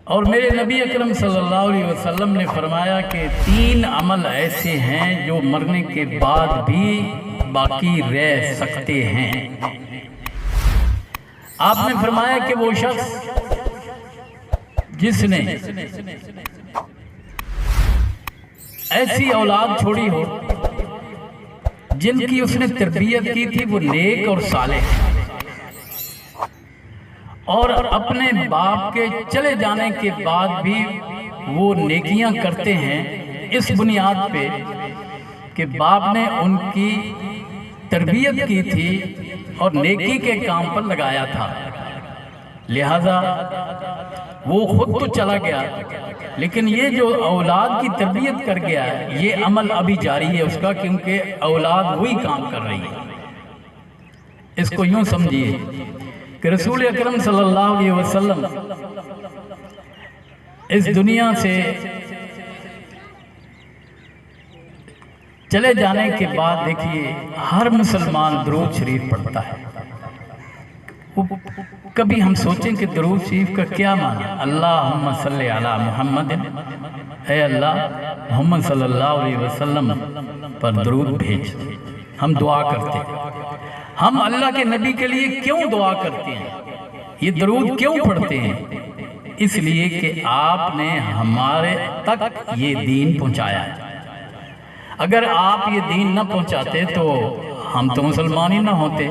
اور میرے نبی اکرم صلی اللہ علیہ وسلم نے فرمایا کہ 3 عمل ایسے ہیں جو مرنے کے بعد بھی باقی رہ سکتے ہیں۔ آپ نے فرمایا کہ وہ شخص جس نے ایسی اولاد چھوڑی ہو جن کی اس نے تربیت کی تھی وہ نیک اور صالح ہے، اور اپنے باپ کے چلے جانے کے بعد بھی وہ نیکیاں کرتے ہیں اس بنیاد پہ کہ باپ نے ان کی تربیت کی تھی اور نیکی کے کام پر لگایا تھا، لہذا وہ خود تو چلا گیا لیکن یہ جو اولاد کی تربیت کر گیا ہے یہ عمل ابھی جاری ہے اس کا، کیونکہ اولاد وہی کام کر رہی ہے۔ اس کو یوں سمجھیے کہ رسول اکرم صلی اللہ علیہ وسلم اس دنیا سے چلے جانے کے بعد دیکھیے ہر مسلمان درود شریف پڑھتا ہے۔ کبھی ہم سوچیں کہ درود شریف کا کیا معنی؟ اللہم صلی علی محمد، اے اللہ محمد صلی اللہ علیہ وسلم پر درود بھیج۔ ہم دعا کرتے ہیں، ہم اللہ کے نبی کے لیے کیوں دعا کرتے ہیں، یہ درود کیوں پڑھتے ہیں؟ اس لیے کہ آپ نے ہمارے تک یہ دین پہنچایا ہے۔ اگر آپ یہ دین نہ پہنچاتے تو ہم تو مسلمان ہی نہ ہوتے۔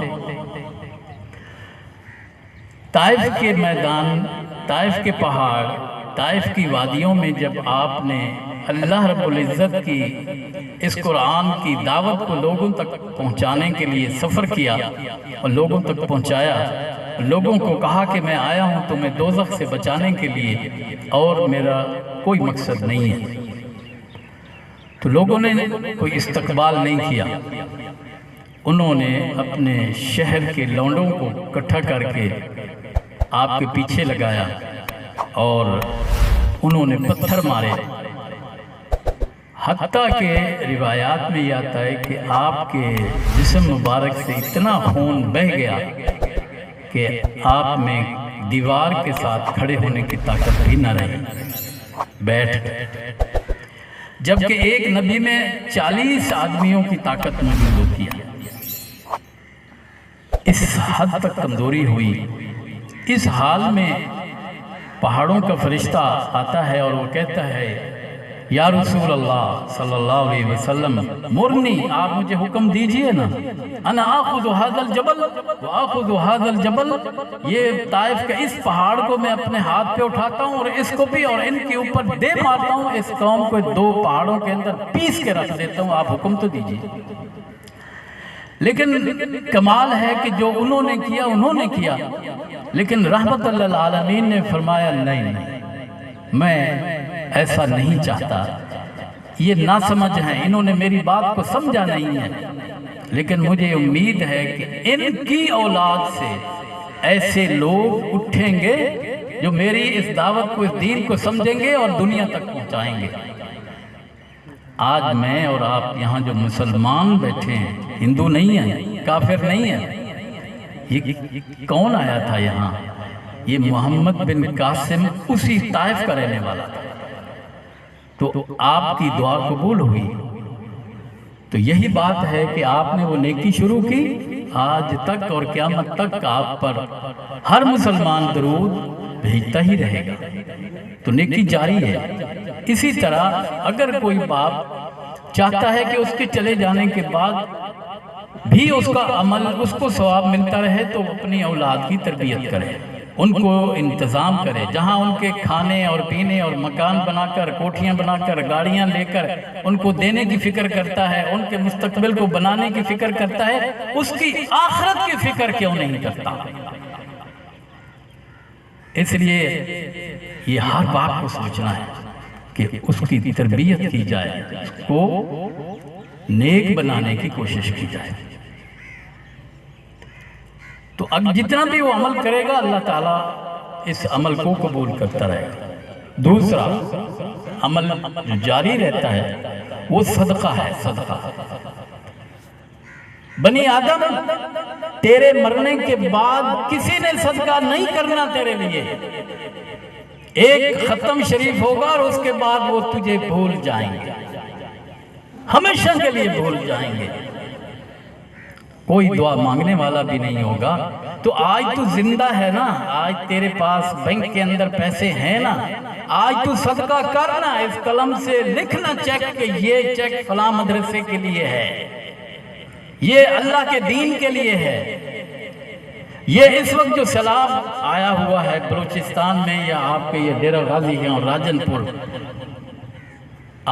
طائف کے میدان، طائف کے پہاڑ، طائف کی وادیوں میں جب آپ نے اللہ رب العزت کی اس قرآن کی دعوت کو لوگوں تک پہنچانے کے لیے سفر کیا اور لوگوں تک پہنچایا، لوگوں کو کہا کہ میں آیا ہوں تمہیں دوزخ سے بچانے کے لیے اور میرا کوئی مقصد نہیں ہے، تو لوگوں نے کوئی استقبال نہیں کیا۔ انہوں نے اپنے شہر کے لونڈوں کو اکٹھا کر کے آپ کے پیچھے لگایا اور انہوں نے پتھر مارے، حتیٰ کہ روایات میں یہ آتا ہے کہ آپ کے جسم مبارک سے اتنا خون بہہ گیا کہ آپ میں دیوار کے ساتھ کھڑے ہونے کی طاقت بھی نہ رہی، بیٹھ گئے، جبکہ ایک نبی میں 40 آدمیوں کی طاقت موجود ہوتی ہے۔ اس حد تک کمزوری ہوئی۔ اس حال میں پہاڑوں کا فرشتہ آتا ہے اور وہ کہتا ہے یا رسول اللہ صلی اللہ علیہ وسلم مرنی، آپ مجھے حکم دیجئے نا، انا آخذ هذا الجبل وآخذ هذا الجبل، یہ طائف کا اس پہاڑ کو میں اپنے ہاتھ پہ اٹھاتا ہوں اور اس کو بھی اور ان کے اوپر دے مارتا ہوں، اس قوم کو 2 پہاڑوں کے اندر پیس کے رکھ دیتا ہوں، آپ حکم تو دیجئے۔ لیکن کمال ہے کہ جو انہوں نے کیا انہوں نے کیا، لیکن رحمت اللہ العالمین نے فرمایا نہیں، میں ایسا نہیں چاہتا، یہ نہ سمجھ ہیں، انہوں نے میری بات کو سمجھا نہیں ہے، لیکن مجھے امید ہے کہ ان کی اولاد سے ایسے لوگ اٹھیں گے جو میری اس دعوت کو، اس دین کو سمجھیں گے اور دنیا تک پہنچائیں گے۔ آج میں اور آپ یہاں جو مسلمان بیٹھے ہیں، ہندو نہیں ہیں، کافر نہیں ہیں، یہ کون آیا تھا یہاں؟ یہ محمد بن قاسم اسی طائف کا رہنے والا تھا، تو آپ کی دعا قبول ہوئی۔ تو یہی بات ہے کہ آپ نے وہ نیکی شروع کی، آج تک اور قیامت تک آپ پر ہر مسلمان درود بھیجتا ہی رہے گا، تو نیکی جاری ہے۔ اسی طرح اگر کوئی باپ چاہتا ہے کہ اس کے چلے جانے کے بعد بھی اس کا عمل، اس کو ثواب ملتا رہے، تو اپنی اولاد کی تربیت کرے، ان کو انتظام کرے، جہاں ان کے کھانے اور پینے اور مکان بنا کر، کوٹھیاں بنا کر، گاڑیاں لے کر ان کو دینے کی فکر کرتا ہے، ان کے مستقبل کو بنانے کی فکر کرتا ہے، اس کی آخرت کی فکر کیوں نہیں کرتا؟ اس لیے یہ ہر باپ کو سوچنا ہے کہ اس کی تربیت کی جائے، اس کو نیک بنانے کی کوشش کی جائے۔ تو جتنا بھی وہ عمل کرے گا اللہ تعالیٰ اس عمل کو قبول کرتا رہے گا۔ دوسرا عمل جو جاری رہتا ہے وہ صدقہ ہے، صدقہ۔ بنی آدم، تیرے مرنے کے بعد کسی نے صدقہ نہیں کرنا تیرے لیے، ایک ختم شریف ہوگا اور اس کے بعد وہ تجھے بھول جائیں گے، ہمیشہ کے لیے بھول جائیں گے، کوئی دعا مانگنے والا بھی نہیں ہوگا۔ تو آج تو زندہ ہے نا، آج تیرے پاس بینک کے اندر پیسے ہیں نا، آج تو صدقہ کرنا، اس قلم سے لکھنا چیک کہ یہ چیک فلاں مدرسے کے لیے ہے، یہ اللہ کے دین کے لیے ہے۔ یہ اس وقت جو سیلاب آیا ہوا ہے بلوچستان میں یا آپ کے یہ ڈیرہ غازی ہیں اور راجن پور،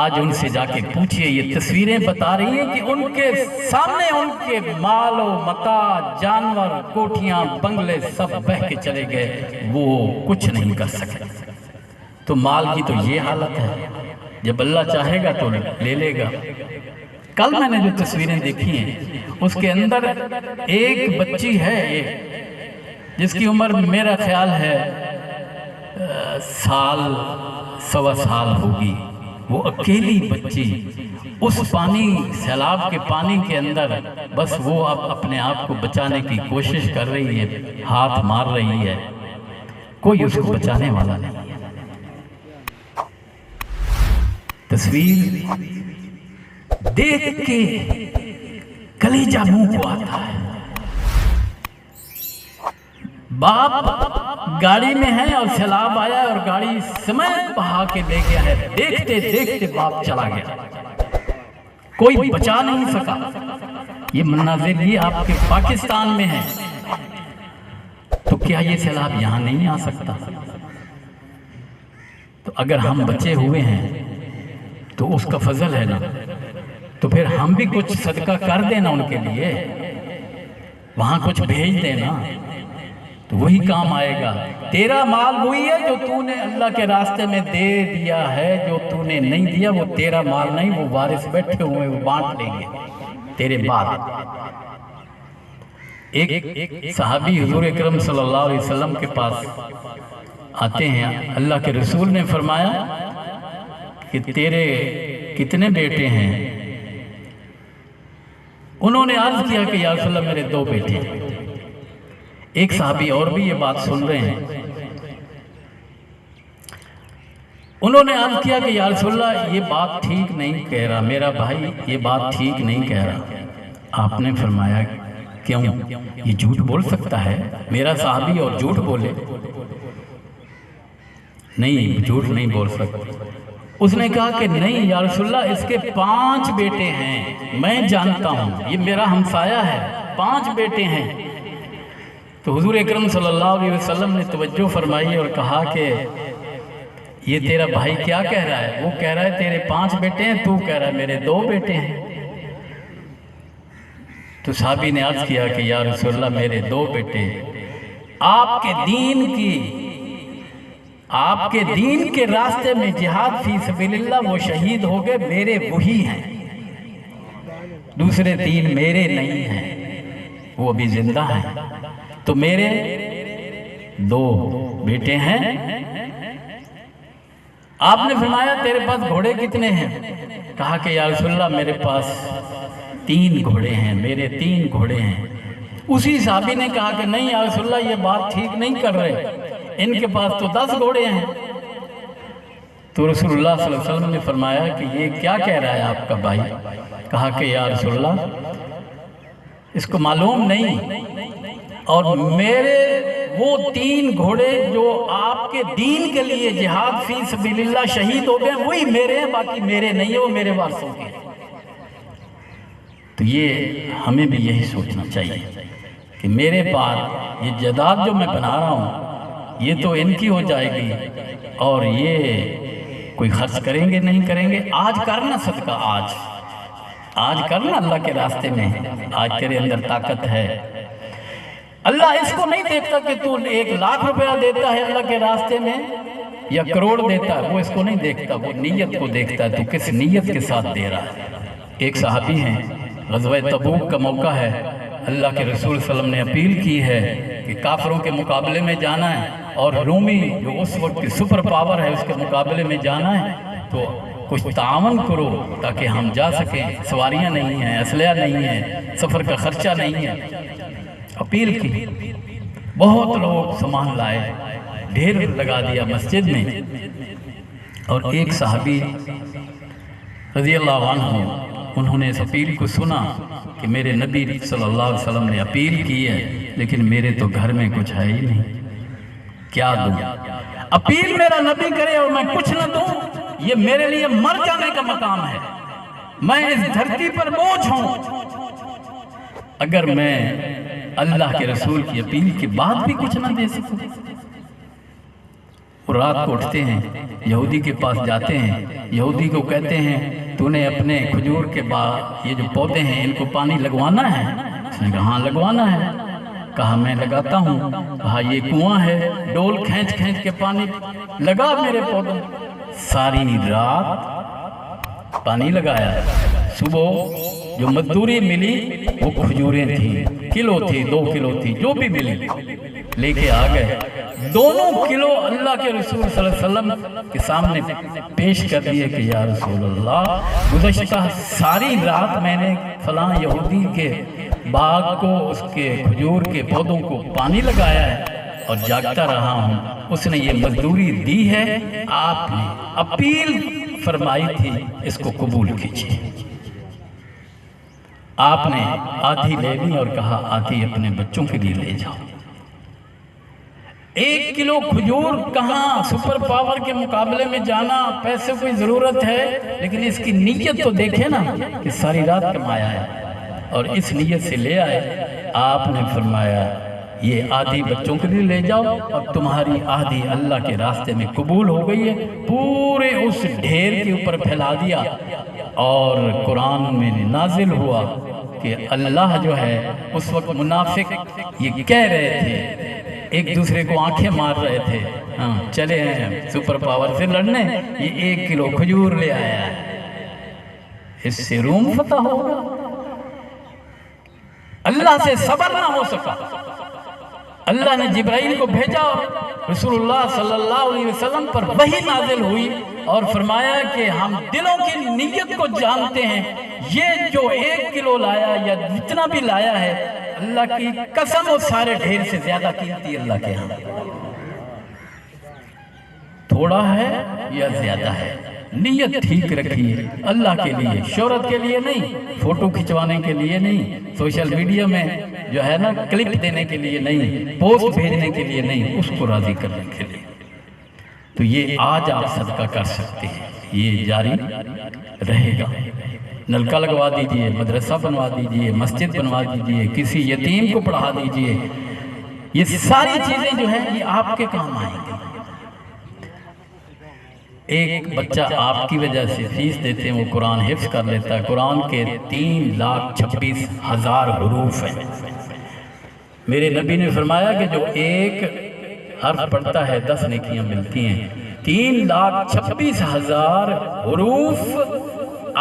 آج ان سے جا کے پوچھئے، یہ تصویریں بتا رہی ہیں کہ ان کے سامنے ان کے مال و متاع، جانور، کوٹھیاں، بنگلے سب بہہ کے چلے گئے، وہ کچھ نہیں کر سکے۔ تو مال کی تو یہ حالت ہے، جب اللہ چاہے گا تو لے لے گا۔ کل میں نے جو تصویریں دیکھی ہیں اس کے اندر ایک بچی ہے جس کی عمر میرا خیال ہے سال سوا سال ہوگی، وہ اکیلی بچی اس پانی، سیلاب کے پانی کے اندر بس وہ اب اپنے آپ کو بچانے کی کوشش کر رہی ہے، ہاتھ مار رہی ہے، کوئی اس کو بچانے والا نہیں۔ تصویر دیکھ کے کلیجہ منہ کو آتا ہے۔ باپ گاڑی میں ہے اور سیلاب آیا اور گاڑی سمیت بہا کے لے گیا ہے، دیکھتے دیکھتے باپ چلا گیا، کوئی بچا نہیں سکا۔ یہ مناظر یہ آپ کے پاکستان میں ہے، تو کیا یہ سیلاب یہاں نہیں آ سکتا؟ تو اگر ہم بچے ہوئے ہیں تو اس کا فضل ہے نا، تو پھر ہم بھی کچھ صدقہ کر دینا ان کے لیے، وہاں کچھ بھیج دینا، تو وہی کام آئے گا۔ تیرا مال وہی ہے جو تو نے اللہ کے راستے میں دے دیا ہے، جو تو نے نہیں دیا وہ تیرا مال نہیں، وہ وارث بیٹھے ہوئے وہ بانٹ لیں گے تیرے بعد۔ ایک صحابی حضور اکرم صلی اللہ علیہ وسلم کے پاس آتے ہیں، اللہ کے رسول نے فرمایا کہ تیرے کتنے بیٹے ہیں؟ انہوں نے عرض کیا کہ یا رسول اللہ میرے 2 بیٹے ہیں۔ ایک صحابی اور بھی یہ بات سن رہے ہیں، انہوں نے عرض کیا کہ یا رسول اللہ یہ بات ٹھیک نہیں کہہ رہا، میرا بھائی یہ بات ٹھیک نہیں کہہ رہا۔ آپ نے فرمایا کیوں؟ یہ جھوٹ بول سکتا ہے؟ میرا صحابی اور جھوٹ بولے؟ نہیں، جھوٹ نہیں بول سکتا۔ اس نے کہا کہ نہیں یا رسول اللہ اس کے 5 بیٹے ہیں، میں جانتا ہوں، یہ میرا ہمسایہ ہے، 5 بیٹے ہیں۔ تو حضور اکرم صلی اللہ علیہ وسلم نے توجہ فرمائی اور کہا کہ یہ تیرا بھائی کیا کہہ رہا ہے؟ وہ کہہ رہا ہے تیرے 5 بیٹے ہیں، تو کہہ رہا ہے میرے 2 بیٹے ہیں۔ تو صحابی نے عرض کیا کہ یا رسول اللہ میرے 2 بیٹے آپ کے دین کے راستے میں جہاد فی سبیل اللہ وہ شہید ہو گئے، میرے وہی ہیں، دوسرے 3 میرے نہیں ہیں، وہ ابھی زندہ ہیں، تو میرے 2 بیٹے ہیں۔ آپ نے فرمایا تیرے پاس گھوڑے کتنے ہیں؟ کہا کہ یا رسول اللہ میرے پاس 3 گھوڑے ہیں، میرے 3 گھوڑے ہیں۔ اسی صحابی نے کہا کہ نہیں یا رسول اللہ یہ بات ٹھیک نہیں کر رہے، ان کے پاس تو 10 گھوڑے ہیں۔ تو رسول اللہ صلی اللہ علیہ وسلم نے فرمایا کہ یہ کیا کہہ رہا ہے آپ کا بھائی؟ کہا کہ یا رسول اللہ اس کو معلوم نہیں، اور میرے وہ 3 گھوڑے جو آپ کے دین کے لیے جہاد فی سبیل اللہ شہید ہو گئے وہی میرے ہیں، باقی میرے نہیں ہیں، وہ میرے وارثوں کے ہیں۔ تو یہ ہمیں بھی یہی سوچنا چاہیے کہ میرے پاس یہ جائیداد جو میں بنا رہا ہوں یہ تو ان کی ہو جائے گی، اور یہ کوئی خرچ کریں گے نہیں کریں گے۔ آج کرنا صدقہ، آج کرنا اللہ کے راستے میں، آج تیرے اندر طاقت ہے۔ اللہ اس کو نہیں دیکھتا کہ تو 1 لاکھ روپیہ دیتا ہے اللہ کے راستے میں یا کروڑ دیتا ہے، وہ اس کو نہیں دیکھتا، وہ نیت کو دیکھتا ہے، تو کس نیت کے ساتھ دے رہا ہے۔ ایک صحابی ہیں، غزوہ تبوک کا موقع ہے، اللہ کے رسول صلی اللہ علیہ وسلم نے اپیل کی ہے کہ کافروں کے مقابلے میں جانا ہے اور رومی جو اس وقت کی سپر پاور ہے اس کے مقابلے میں جانا ہے، تو کچھ تعاون کرو تاکہ ہم جا سکیں، سواریاں نہیں ہیں، اسلحہ نہیں ہے، سفر کا خرچہ نہیں ہے۔ اپیل کی، بہت لوگ سامان لائے، ڈھیر لگا دیا مسجد میں، اور ایک صحابی رضی اللہ عنہ انہوں نے اس اپیل کو سنا کہ میرے نبی صلی اللہ علیہ وسلم نے اپیل کی ہے لیکن میرے تو گھر میں کچھ ہے ہی نہیں، کیا دوں؟ اپیل میرا نبی کرے اور میں کچھ نہ دوں، یہ میرے لیے مر جانے کا مقام ہے، میں اس دھرتی پر بوجھ ہوں۔ اگر میں اللہ کے رسول کی اپیل کے بعد بھی کچھ نہ دے سکوں، وہ رات کو اٹھتے ہیں، یہودی کے پاس جاتے ہیں، یہودی کو کہتے ہیں تو نے اپنے کھجور کے باغ یہ جو پودے ہیں ان کو پانی لگوانا ہے؟ اس نے کہا ہاں لگوانا ہے۔ کہا میں لگاتا ہوں۔ کہا یہ کنواں ہے، ڈول کھینچ کھینچ کے پانی لگا میرے پودوں۔ ساری رات پانی لگایا، صبح جو مزدوری ملی وہ کھجوریں تھیں، کلو تھی، 2 کلو تھی، جو بھی ملی لے کے آ گئے۔ 2 کلو اللہ کے رسول صلی اللہ علیہ وسلم کے سامنے پیش کر دیے کہ یا رسول اللہ، گزشتہ ساری رات میں نے فلاں یہودی کے باغ کو، اس کے کھجور کے پودوں کو پانی لگایا ہے اور جاگتا رہا ہوں، اس نے یہ مزدوری دی ہے، آپ نے اپیل فرمائی تھی، اس کو قبول کیجیے۔ آپ نے آدھی لے لی اور کہا آدھی اپنے بچوں کے لیے لے جاؤ۔ 1 کلو کھجور کہاں سپر پاور کے مقابلے میں جانا، پیسے کوئی ضرورت ہے، لیکن اس کی نیت تو دیکھیں نا کہ ساری رات کمایا ہے اور اس نیت سے لے آئے۔ آپ نے فرمایا یہ آدھی بچوں کے لیے لے جاؤ اور تمہاری آدھی اللہ کے راستے میں قبول ہو گئی ہے۔ پورے اس ڈھیر کے اوپر پھیلا دیا، اور قرآن میں نازل ہوا کہ اللہ جو ہے اس وقت منافق یہ کہہ رہے تھے، ایک دوسرے کو آنکھیں مار رہے تھے، ہاں چلے ہیں سپر پاور سے لڑنے، یہ 1 کلو کھجور لے آیا ہے، اس سے روم فتح ہوگا۔ اللہ سے صبر نہ ہو سکا، اللہ نے جبرائیل کو بھیجا اور رسول اللہ صلی اللہ علیہ وسلم پر وحی نازل ہوئی اور فرمایا کہ ہم دلوں کی نیت کو جانتے ہیں، یہ جو 1 کلو لایا یا جتنا بھی لایا ہے، اللہ کی قسم وہ سارے ڈھیر سے زیادہ قیمتی اللہ کے ہاں، تھوڑا ہے یا زیادہ ہے، نیت ٹھیک رکھیے اللہ کے لیے، شہرت کے لیے نہیں، فوٹو کھچوانے کے لیے نہیں، سوشل میڈیا میں جو ہے نا کلپ دینے کے لیے نہیں، پوسٹ بھیجنے کے لیے نہیں، اس کو راضی کرنے کے لیے۔ تو یہ آج آپ صدقہ کر سکتے ہیں، یہ جاری رہے گا۔ نلکا لگوا دیجئے، مدرسہ بنوا دیجئے، مسجد بنوا دیجئے، کسی یتیم کو پڑھا دیجئے، یہ ساری چیزیں جو ہیں یہ آپ کے کام آئیں گے۔ ایک بچہ آپ کی وجہ سے فیس دیتے ہیں، وہ قرآن حفظ کر لیتا ہے، قرآن کے 3,26,000 حروف ہیں۔ میرے نبی نے فرمایا کہ جو ایک حرف پڑھتا ہے 10 نیکیاں ملتی ہیں۔ 3,26,000 حروف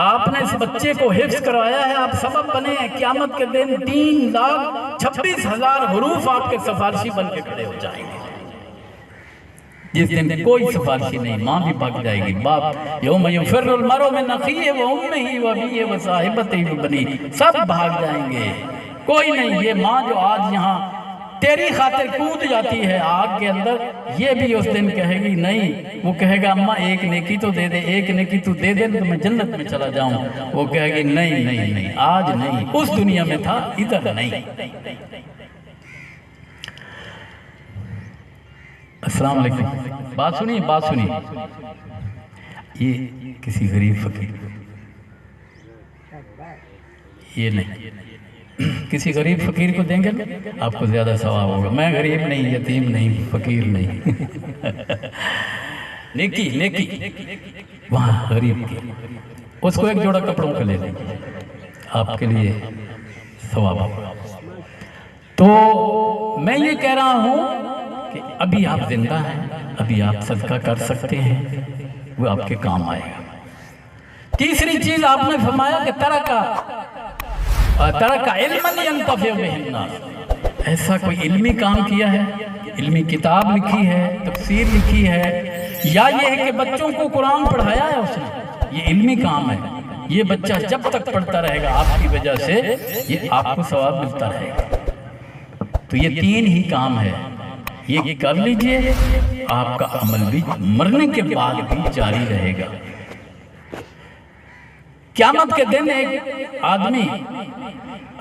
آپ نے اس بچے کو حفظ کروایا ہے، آپ سبب بنے ہیں، قیامت کے دن 3,26,000 حروف آپ کے سفارشی بن کے کھڑے ہو جائیں گے۔ جس دن کوئی سفارشی نہیں، ماں بھی بھاگ جائے گی، باپ یوم یفر المرء من اخیہ و امہ و ابیہ و صاحبتہ و بنیہ، سب بھاگ جائیں گے، کوئی نہیں۔ یہ ماں جو آج یہاں تیری خاطر کود جاتی ہے آگ کے اندر، یہ بھی اس دن کہے گی نہیں، وہ کہے گا اماں 1 نیکی تو دے دے، 1 نیکی تو دے دے تو میں جنت میں چلا جاؤں، وہ کہے گی نہیں نہیں نہیں، آج نہیں، اس دنیا میں تھا، ادھر نہیں۔ السلام علیکم، بات سنیے بات سنیے، یہ کسی غریب فقیر، یہ نہیں، کسی غریب فقیر کو دیں گے آپ کو زیادہ ثواب ہوگا۔ میں غریب نہیں، یتیم نہیں، فقیر نہیں، نیکی نیکی وہاں غریب کی، اس کو 1 جوڑا کپڑوں کا لے لیں، آپ کے لیے ثواب ہوگا۔ تو میں یہ کہہ رہا ہوں کہ ابھی آپ زندہ ہیں، ابھی آپ صدقہ کر سکتے ہیں، وہ آپ کے کام آئے گا۔ تیسری چیز آپ نے فرمایا کہ ترک علما ینتفع بہ الناس، ایسا کوئی علمی کام کیا ہے، علمی کتاب لکھی ہے، تفسیر لکھی ہے، یا یہ ہے کہ بچوں کو قرآن پڑھایا ہے اس نے، یہ علمی کام ہے، یہ بچہ جب تک پڑھتا رہے گا آپ کی وجہ سے یہ آپ کو ثواب ملتا رہے گا۔ تو یہ 3 ہی کام ہے، یہ کر لیجئے آپ کا عمل بھی مرنے کے بعد بھی جاری رہے گا۔ قیامت کے دن ایک آدمی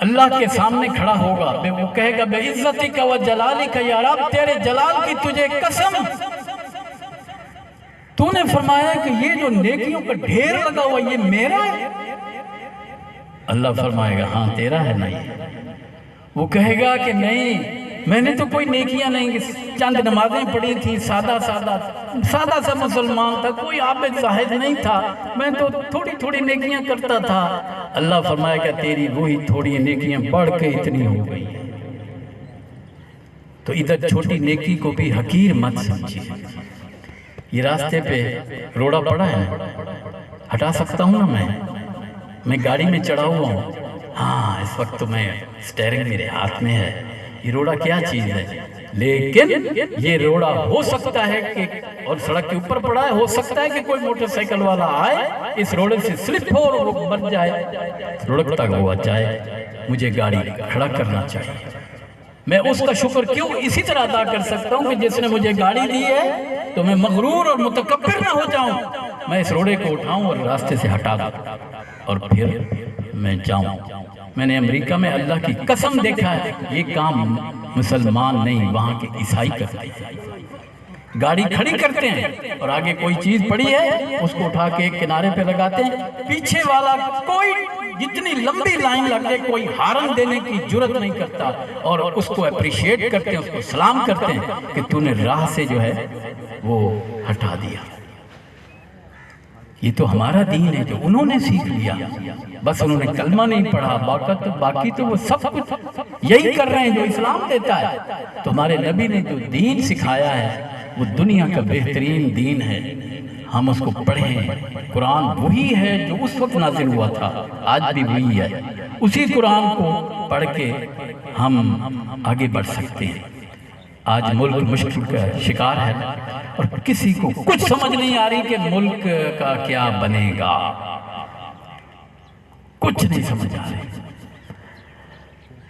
اللہ کے سامنے کھڑا ہوگا، وہ کہے گا بے عزتی کا و جلالی کا یا رب، تیرے جلال کی تجھے قسم، تو نے فرمایا کہ یہ جو نیکیوں کا ڈھیر لگا ہوا یہ میرا ہے؟ اللہ فرمائے گا ہاں تیرا ہے نہیں۔ وہ کہے گا کہ نہیں، میں نے تو کوئی نیکیاں نہیں، چند نمازیں پڑھی تھی، سادہ سا مسلمان تھا، کوئی عابد زاہد نہیں تھا، میں تو تھوڑی تھوڑی نیکیاں کرتا تھا۔ اللہ فرمائے گا تیری وہی تھوڑی نیکیاں بڑھ کے اتنی ہو گئی ہیں۔ تو ادھر چھوٹی نیکی کو بھی حقیر مت سمجھیے۔ یہ راستے پہ روڑا پڑا ہے، ہٹا سکتا ہوں نا میں گاڑی میں چڑھا ہوا ہوں، ہاں اس وقت تو میں سٹیئرنگ میرے ہاتھ میں ہے، یہ روڑا کیا چیز ہے، لیکن یہ روڑا ہو سکتا ہے کہ اور سڑک کے اوپر پڑا ہے، ہو سکتا ہے کہ کوئی موٹر سائیکل والا آئے اس روڑے سے سلپ ہو اور وہ بن جائے، لڑکتا ہوا جائے، مجھے گاڑی کھڑا کرنا چاہیے۔ میں اس کا شکر کیوں اسی طرح ادا کر سکتا ہوں کہ جس نے مجھے گاڑی دی ہے تو میں مغرور اور متکبر نہ ہو جاؤں، میں اس روڑے کو اٹھاؤں اور راستے سے ہٹا دوں اور پھر میں جاؤں۔ میں نے امریکہ میں اللہ کی قسم دیکھا ہے، یہ کام مسلمان نہیں وہاں کے عیسائی کرتے ہیں۔ گاڑی کھڑی کرتے ہیں اور آگے کوئی چیز پڑی ہے اس کو اٹھا کے ایک کنارے پہ لگاتے ہیں، پیچھے والا کوئی جتنی لمبی لائن لگ جائے کوئی ہارن دینے کی جرت نہیں کرتا، اور اس کو اپریشیٹ کرتے ہیں، اس کو سلام کرتے ہیں کہ تو نے راہ سے جو ہے وہ ہٹا دیا۔ یہ تو ہمارا دین ہے جو انہوں نے سیکھ لیا، بس انہوں نے کلمہ نہیں پڑھا، باقی تو وہ سب کچھ یہی کر رہے ہیں جو اسلام دیتا ہے۔ تو ہمارے نبی نے جو دین سکھایا ہے وہ دنیا کا بہترین دین ہے، ہم اس کو پڑھیں۔ قرآن وہی ہے جو اس وقت نازل ہوا تھا، آج بھی وہی ہے، اسی قرآن کو پڑھ کے ہم آگے بڑھ سکتے ہیں۔ آج ملک مشکل کا شکار ہے اور کسی کو کچھ سمجھ نہیں آ رہی کہ ملک کا کیا بنے گا، کچھ نہیں سمجھ آ رہی۔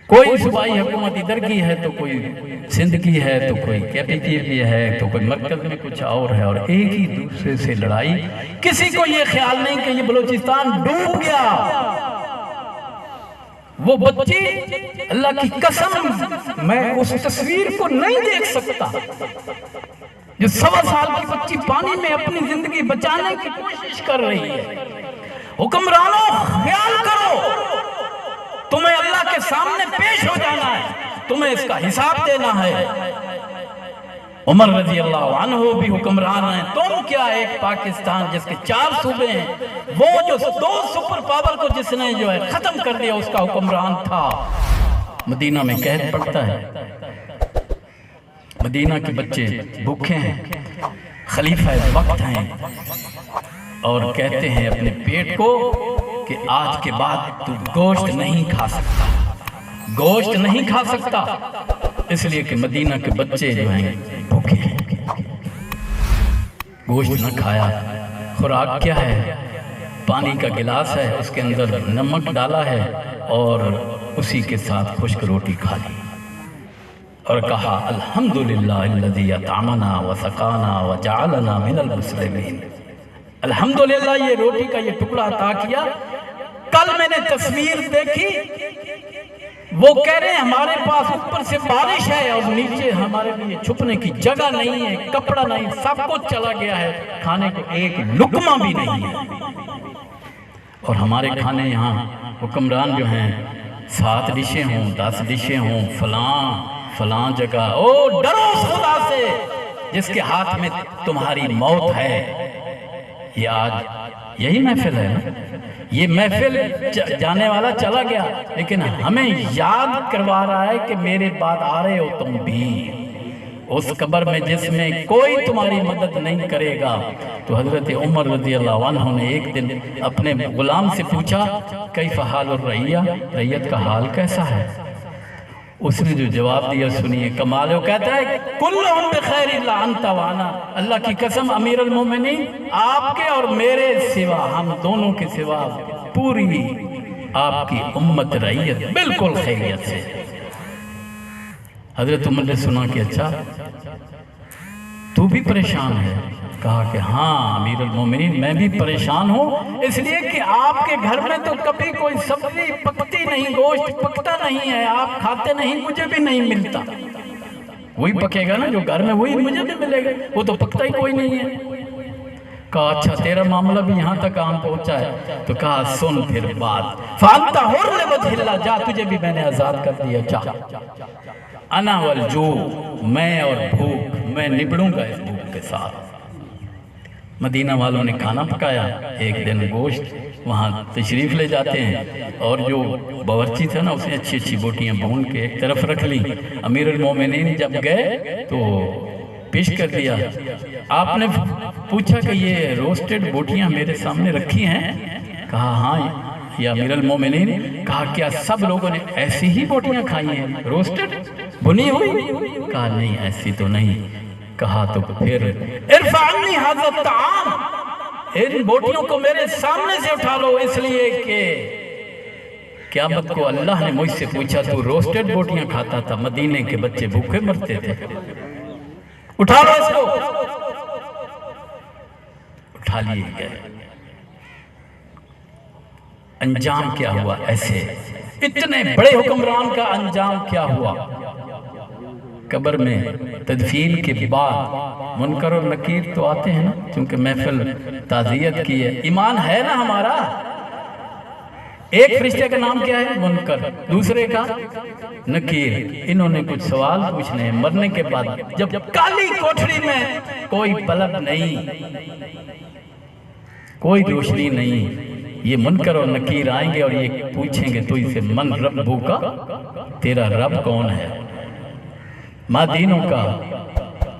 کوئی صوبائی حکومت ادھر کی ہے تو کوئی سندھ کی ہے تو کوئی کیپیٹل کی ہے تو کوئی مرکز میں کچھ اور ہے، اور ایک ہی دوسرے سے لڑائی۔ کسی کو یہ خیال نہیں کہ یہ بلوچستان ڈوب گیا۔ وہ بچی، اللہ کی قسم میں اس تصویر کو نہیں دیکھ سکتا جو 1.25 سال کی بچی پانی میں اپنی زندگی بچانے کی کوشش کر رہی ہے۔ حکمرانوں خیال کرو، تمہیں اللہ کے سامنے پیش ہو جانا ہے، تمہیں اس کا حساب دینا ہے۔ عمر رضی اللہ عنہ بھی حکمران ہیں، تم کیا ایک پاکستان جس کے 4 صوبے ہیں، وہ جو 2 سپر پاور کو جس نے جو ہے ختم کر دیا اس کا حکمران تھا۔ مدینہ میں قحط پڑتا ہے، مدینہ کے بچے بھوکے ہیں، خلیفہ وقت ہیں اور کہتے ہیں اپنے پیٹ کو کہ آج کے بعد تو گوشت نہیں کھا سکتا، گوشت نہیں کھا سکتا، اس لیے کہ مدینہ کے بچے جو ہیں بھوکے ہیں۔ گوشت نہ کھایا، خوراک کیا ہے؟ پانی کا گلاس ہے، اس کے اندر نمک ڈالا ہے اور اسی کے ساتھ خشک روٹی کھا لی اور کہا الحمدللہ الذی اطعمنا وسقانا وجعلنا من المسلمین۔ الحمدللہ یہ روٹی کا یہ ٹکڑا عطا کیا۔ کل میں نے تصویر دیکھی، وہ کہہ رہے ہیں ہمارے پاس اوپر سے بارش ہے اور نیچے ہمارے لیے چھپنے کی جگہ نہیں ہے، کپڑا نہیں، سب کچھ چلا گیا ہے، کھانے کو ایک لقمہ بھی نہیں ہے۔ اور ہمارے کھانے یہاں حکمران جو ہیں 7 ڈشیں ہوں، 10 ڈشیں ہوں، فلاں جگہ، او ڈرو اس خدا سے جس کے ہاتھ میں تمہاری موت ہے۔ یہ آج یہی محفل ہے نا، یہ محفل جانے والا چلا گیا لیکن ہمیں یاد کروا رہا ہے کہ میرے بعد آ رہے ہو تم بھی اس قبر میں جس میں کوئی تمہاری مدد نہیں کرے گا۔ تو حضرت عمر رضی اللہ عنہ نے ایک دن اپنے غلام سے پوچھا کیف حال الرعیہ، رعیت کا حال کیسا ہے؟ اس نے جو جواب دیا سنیے، کمال ہے۔ وہ کہتا ہے کلہم بخیر الا انت وانا، اللہ کی قسم امیر المومنین آپ کے اور میرے سوا، ہم دونوں کے سوا پوری آپ کی امت رعیت بالکل خیریت سے۔ حضرت عمر نے سنا کہ اچھا تو بھی پریشان ہے؟ کہا کہ ہاں امیر المومنین میں بھی پریشان ہوں، اس لیے کہ آپ کے گھر میں تو کبھی کوئی سبزی پکتی نہیں، گوشت پکتا نہیں ہے، آپ کھاتے نہیں، مجھے بھی نہیں ملتا۔ وہی پکے گا نا جو گھر میں، وہی مجھے بھی ملے گا، وہ تو پکتا ہی کوئی نہیں ہے۔ کہا اچھا تیرا معاملہ بھی یہاں تک آن پہنچا ہے؟ تو کہا سن پھر بات، فَأَنْتَ حُرٌّ لِوَجْهِ اللَّهِ، جا تجھے بھی میں نے آزاد کر دیا، جا۔ انا والجوع، میں اور بھوک، میں نبڑوں گا اس بھوک کے ساتھ۔ مدینہ والوں نے کھانا پکایا، ایک دن گوشت وہاں تشریف لے جاتے ہیں، اور جو باورچی تھا نا اس نے اچھی اچھی بوٹیاں بھون کے ایک طرف رکھ لی۔ امیر المومنین جب گئے تو پیش کر دیا۔ آپ نے پوچھا کہ یہ روسٹڈ بوٹیاں میرے سامنے رکھی ہیں؟ کہا ہاں یا امیر المومنین۔ کہا کیا سب لوگوں نے ایسی ہی بوٹیاں کھائی ہیں، روسٹڈ بھنی ہوئی؟ کہا نہیں ایسی تو نہیں۔ کہا تو پھر ارفع عنی ھذا الطعام، ان بوٹیوں کو میرے سامنے سے اٹھا لو، اس لیے کہ قیامت کو اللہ نے مجھ سے پوچھا تو روسٹڈ بوٹیاں کھاتا تھا، مدینے کے بچے بھوکے مرتے تھے، اٹھا لو اس کو۔ اٹھا لیے گئے۔ انجام کیا ہوا؟ ایسے اتنے بڑے حکمران کا انجام کیا ہوا؟ قبر میں تدفین کے بعد منکر اور نکیر تو آتے ہیں نا، کیونکہ محفل تعزیت کی ہے، ایمان ہے نا ہمارا۔ ایک فرشتے کا نام کیا ہے؟ منکر، دوسرے کا نکیر۔ انہوں نے کچھ سوال پوچھنے ہیں مرنے کے بعد، جب کالی کوٹھری میں کوئی بلب نہیں، کوئی روشنی نہیں، یہ منکر اور نکیر آئیں گے اور یہ پوچھیں گے تو اسے من ربو کا، تیرا رب کون ہے؟ ماں دینوں کا،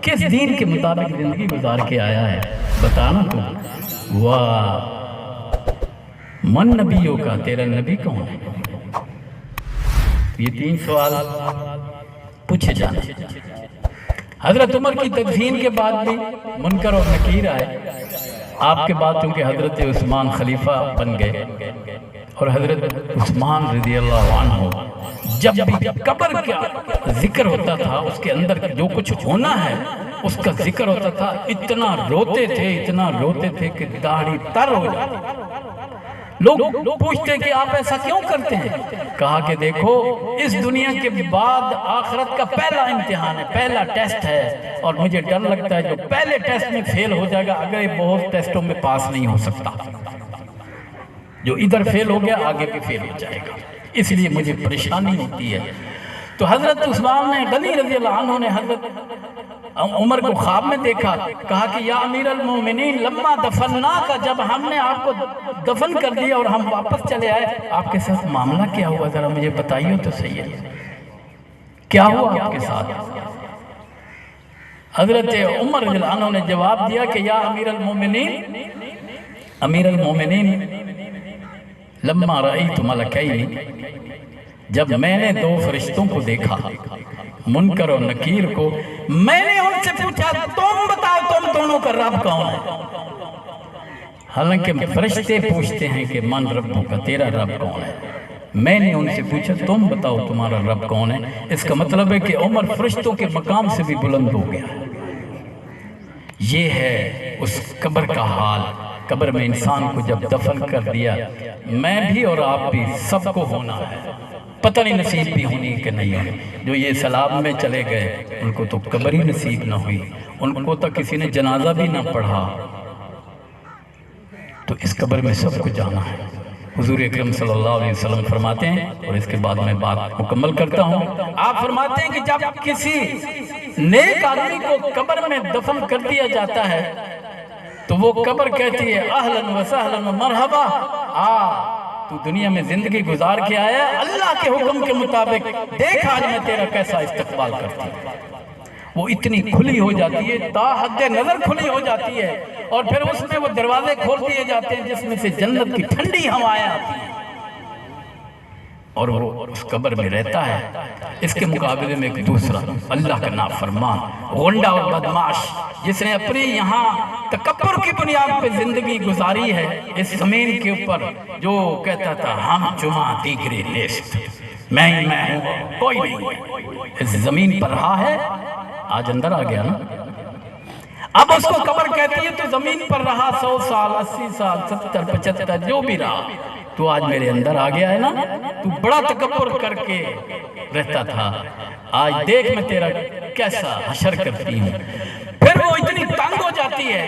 کس دین کے مطابق زندگی گزار کے آیا ہے بتانا تو۔ واہ من نبیوں کا، تیرا نبی کون ہے؟ یہ 3 سوال پوچھے جانے۔ حضرت عمر کی تدفین کے بعد بھی منکر اور نکیر آئے۔ آپ کے بعد چونکہ حضرت عثمان خلیفہ بن گئے، اور حضرت عثمان رضی اللہ عنہ جب بھی قبر کا ذکر ہوتا تھا، اس کے اندر جو کچھ ہونا ہے اس کا ذکر ہوتا تھا، اتنا روتے تھے کہ داڑھی تر ہو جاتی۔ لوگ پوچھتے کہ آپ ایسا کیوں کرتے ہیں؟ کہا کہ دیکھو اس دنیا کے بعد آخرت کا پہلا امتحان ہے، پہلا ٹیسٹ ہے، اور مجھے ڈر لگتا ہے جو پہلے ٹیسٹ میں فیل ہو جائے گا اگلے بہت ٹیسٹوں میں پاس نہیں ہو سکتا، جو ادھر فیل ہو گیا آگے بھی فیل ہو جائے گا، اس لیے مجھے پریشانی ہوتی ہے۔ تو حضرت عثمان نے غنی رضی اللہ عنہ نے حضرت عمر کو خواب میں دیکھا، کہا کہ یا امیر المومنین لما دفنناک، جب ہم نے آپ کو دفن کر دیا اور ہم واپس چلے آئے، آپ کے ساتھ معاملہ کیا ہوا؟ ذرا مجھے بتائیے تو صحیح ہے، کیا ہوا آپ کے ساتھ؟ حضرت عمر رضی اللہ عنہ نے جواب دیا کہ یا امیر المومنین لما رأیت ملکین، جب میں نے 2 فرشتوں کو دیکھا، منکر اور نکیر کو، میں نے ان سے پوچھا تم بتاؤ تم دونوں کا رب کون ہے؟ حالانکہ فرشتے پوچھتے ہیں کہ من ربوں کا، تیرا رب کون ہے؟ میں نے ان سے پوچھا تم بتاؤ تمہارا رب کون ہے۔ اس کا مطلب ہے کہ عمر فرشتوں کے مقام سے بھی بلند ہو گیا۔ یہ ہے اس قبر کا حال۔ قبر میں انسان کو جب دفن کر دیا، میں بھی اور آپ بھی سب کو ہونا ہے، پتہ نہیں نصیب بھی ہونی کہ نہیں ہونی۔ جو یہ سلاب میں چلے گئے ان کو تو قبر ہی نصیب نہ ہوئی، ان کو تو کسی نے جنازہ بھی نہ پڑھا، تو اس قبر میں سب کو جانا ہے۔ حضور اکرم صلی اللہ علیہ وسلم فرماتے ہیں، اور اس کے بعد میں بات مکمل کرتا ہوں، آپ فرماتے ہیں کہ جب کسی نیک آدمی کو قبر میں دفن کر دیا جاتا ہے تو وہ قبر کہتی ہے اہلاً و سہلاً و مرحبا، تو دنیا میں زندگی گزار کے آیا، اللہ کے حکم کے مطابق دیکھ آج میں تیرا کیسا استقبال کرتی ہے۔ وہ اتنی کھلی ہو جاتی ہے، تا حد نظر کھلی ہو جاتی ہے، اور پھر اس میں وہ دروازے کھول دیے جاتے ہیں جس میں سے جنت کی ٹھنڈی ہوائیں آتی ہیں، اور وہ اس قبر میں رہتا ہے۔ اس کے مقابلے میں ایک دوسرا اللہ کا نافرمان، غنڈہ اور بدمعاش، جس نے اپنی یہاں تکبر کی بنیاد پہ زندگی گزاری ہے اس زمین کے اوپر، جو کہتا تھا ہم جمعہ دیگری نیست، میں ہی میں ہوں، کوئی نہیں، اس زمین پر رہا ہے، آج اندر آ گیا نا۔ اب اس کو قبر کہتی ہے تو زمین پر رہا 100 سال 80 سال 70 75 جو بھی رہا، تو آج میرے اندر آ گیا ہے نا، تو بڑا تکبر کر کے رہتا تھا، آج دیکھ میں تیرا کیسا حشر کرتی ہوں۔ پھر وہ اتنی تنگ ہو جاتی ہے،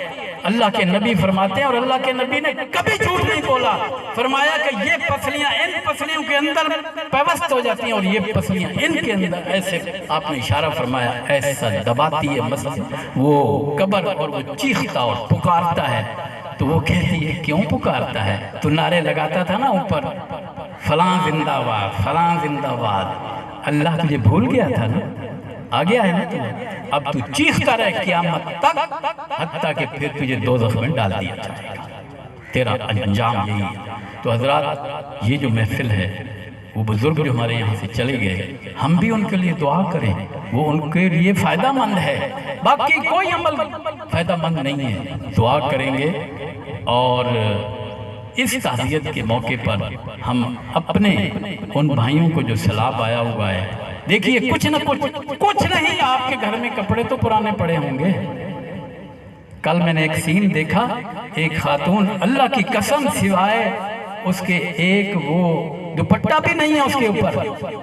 اللہ کے نبی فرماتے ہیں، اور اللہ کے نبی نے کبھی جھوٹ نہیں بولا، فرمایا کہ یہ پسلیاں ان پسلیوں کے اندر پیوست ہو جاتی ہیں اور یہ پسلیاں ان کے اندر، ایسے آپ نے اشارہ فرمایا، ایسا دباتی ہے مسجد وہ قبر، اور وہ چیختا اور پکارتا ہے۔ تو وہ کہتی ہے کیوں پکارتا ہے؟ تو نعرے لگاتا تھا نا اوپر، فلاں زندہ باد، فلاں زندہ باد، اللہ تجھے بھول گیا تھا نا، آ گیا ہے نا تو، اب تو چیختا رہے قیامت تک، حتیٰ کہ پھر تجھے دوزخ میں ڈال دیا جائے گا، تیرا انجام یہی ہے۔ تو حضرات، یہ جو محفل ہے، وہ بزرگ جو ہمارے یہاں سے چلے گئے، ہم بھی ان کے لیے دعا کریں، وہ ان کے لیے فائدہ مند ہے، باقی کوئی عمل فائدہ مند نہیں ہے، دعا کریں گے۔ اور اس تعزیت کے موقع پر ہم اپنے ان بھائیوں کو جو سیلاب آیا ہوا ہے، دیکھیے کچھ نہ کچھ نہیں، آپ کے گھر میں کپڑے تو پرانے پڑے ہوں گے۔ کل میں نے ایک سین دیکھا، ایک خاتون، اللہ کی قسم سوائے اس کے ایک وہ دوپٹہ بھی نہیں ہے اس کے اوپر،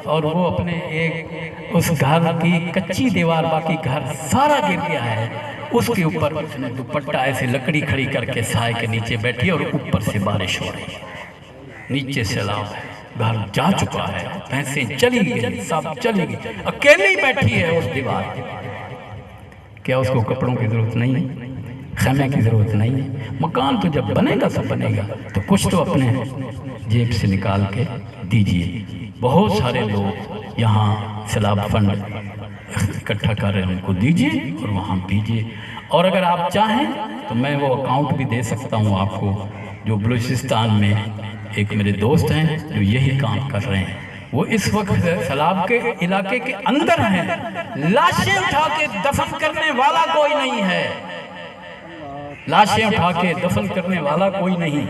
اور وہ اپنے ایک اس گھر کی کچی دیوار، باقی گھر سارا گر گیا ہے، اس کے اوپر اس نے دوپٹہ ایسے لکڑی کھڑی کر کے سائے کے نیچے بیٹھی، اور اوپر سے بارش ہو رہی ہے، نیچے سیلاب ہے، گھر جا چکا ہے، پیسے چلی گئی، سب چلی گئی، اکیلی بیٹھی ہے اس دیوار۔ کیا اس کو کپڑوں کی ضرورت نہیں ہے؟ خیمے کی ضرورت نہیں ہے؟ مکان تو جب بنے گا سب بنے گا، تو کچھ تو اپنے جیب سے نکال کے دیجئے۔ بہت سارے لوگ یہاں سیلاب فنڈ اکٹھا کر رہے ہیں، ان کو دیجئے اور وہاں بھیجئے، اور اگر آپ چاہیں تو میں وہ اکاؤنٹ بھی دے سکتا ہوں آپ کو، جو بلوچستان میں ایک میرے دوست ہیں جو یہی کام کر رہے ہیں، وہ اس وقت سیلاب کے علاقے کے اندر ہیں، لاشیں اٹھا کے دفن کرنے والا کوئی نہیں ہے، لاشیں اٹھا کے دفن کرنے والا کوئی نہیں،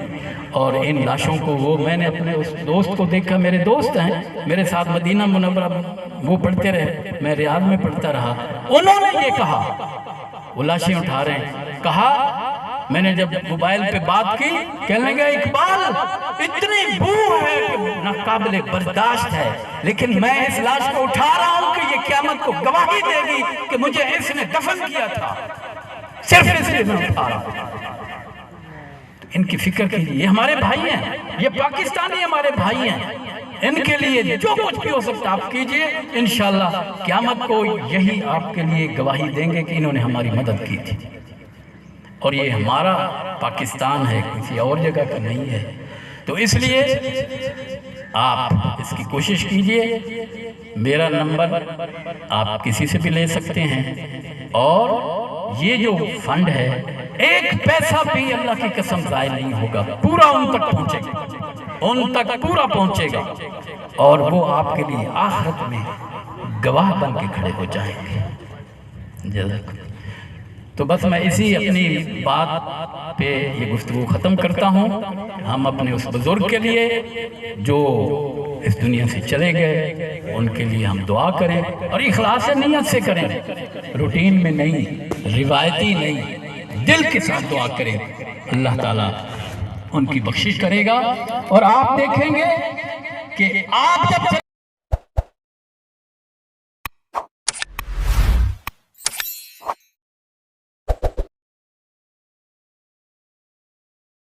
اور ان لاشوں کو میں نے اپنے اس دوست کو دیکھا، میرے دوست ہیں میرے ساتھ مدینہ منورہ وہ پڑھتے رہے، میں ریاض میں پڑھتا رہا، انہوں نے یہ کہا، وہ لاشیں اٹھا رہے ہیں، کہا میں نے جب موبائل پہ بات کی، کہنے لگا اقبال اتنی بو ہے کہ ناقابل برداشت ہے، لیکن میں اس لاش کو اٹھا رہا ہوں کہ یہ قیامت کو گواہی دے گی کہ مجھے اس نے دفن کیا تھا، صرف اس لیے میں اٹھا رہا ہوں۔ ان کی فکر کیجئے، یہ ہمارے بھائی ہیں، یہ پاکستانی ہمارے بھائی ہیں، ان کے لیے جو کچھ بھی ہو سکتا آپ کیجئے، انشاءاللہ قیامت کو یہی آپ کے لیے گواہی دیں گے کہ انہوں نے ہماری مدد کی تھی، اور یہ ہمارا پاکستان ہے، کسی اور جگہ کا نہیں ہے۔ تو اس لیے آپ اس کی کوشش کیجئے، میرا نمبر آپ کسی سے بھی لے سکتے ہیں، اور یہ جو فنڈ ہے ایک پیسہ بھی اللہ کی قسم ضائع نہیں ہوگا، پورا ان تک پہنچے گا، ان تک پورا پہنچے گا، اور وہ آپ کے لیے آخرت میں گواہ بن کے کھڑے ہو جائیں گے۔ جزاک اللہ۔ تو بس میں اسی اپنی بات پہ یہ گفتگو ختم کرتا ہوں۔ ہم اپنے اس بزرگ کے لیے جو اس دنیا سے چلے گئے، ان کے لیے ہم دعا کریں، اور اخلاص نیت سے کریں، روٹین میں نہیں، روایتی نہیں، دل کے ساتھ دعا کریں، اللہ تعالیٰ ان کی بخشش کرے گا، اور آپ دیکھیں گے کہ آپ جب